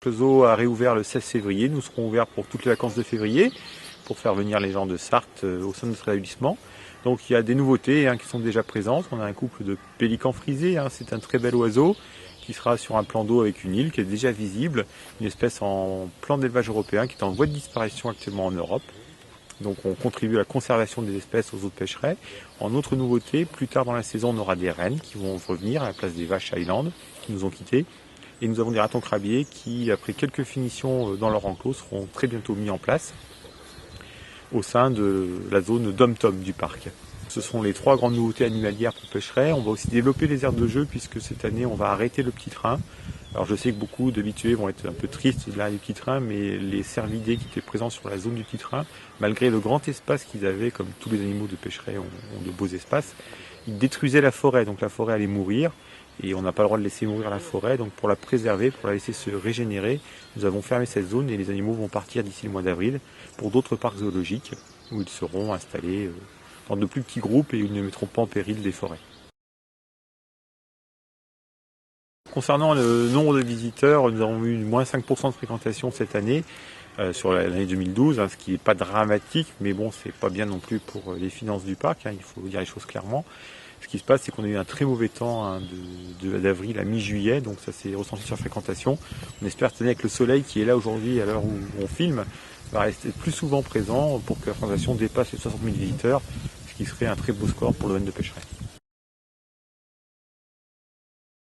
Le zoo a réouvert le 16 février. Nous serons ouverts pour toutes les vacances de février pour faire venir les gens de Sarthe au sein de notre établissement. Donc il y a des nouveautés qui sont déjà présentes. On a un couple de pélicans frisés. C'est un très bel oiseau qui sera sur un plan d'eau avec une île qui est déjà visible. Une espèce en plan d'élevage européen qui est en voie de disparition actuellement en Europe. Donc on contribue à la conservation des espèces aux eaux de pêcheraie. En autre nouveauté, plus tard dans la saison, on aura des rennes qui vont revenir à la place des vaches Highland qui nous ont quittés. Et nous avons des ratons crabiers qui, après quelques finitions dans leur enclos, seront très bientôt mis en place au sein de la zone dom-tom du parc. Ce sont les 3 grandes nouveautés animalières pour pêcheraie. On va aussi développer les aires de jeu puisque cette année on va arrêter le petit train. Alors je sais que beaucoup d'habitués vont être un peu tristes de l'arrêt du petit train, mais les cervidés qui étaient présents sur la zone du petit train, malgré le grand espace qu'ils avaient, comme tous les animaux de pêcheraie ont de beaux espaces, ils détruisaient la forêt, donc la forêt allait mourir. Et on n'a pas le droit de laisser mourir la forêt, donc pour la préserver, pour la laisser se régénérer, nous avons fermé cette zone et les animaux vont partir d'ici le mois d'avril pour d'autres parcs zoologiques où ils seront installés dans de plus petits groupes et ils ne mettront pas en péril des forêts. Concernant le nombre de visiteurs, nous avons eu moins 5% de fréquentation cette année sur l'année 2012, ce qui n'est pas dramatique, mais bon, c'est pas bien non plus pour les finances du parc, il faut dire les choses clairement. Ce qui se passe, c'est qu'on a eu un très mauvais temps d'avril à mi-juillet, donc ça s'est ressenti sur la fréquentation. On espère cette année avec le soleil qui est là aujourd'hui à l'heure où on filme, va rester plus souvent présent pour que la fréquentation dépasse les 60 000 visiteurs, ce qui serait un très beau score pour le domaine de pêcherie.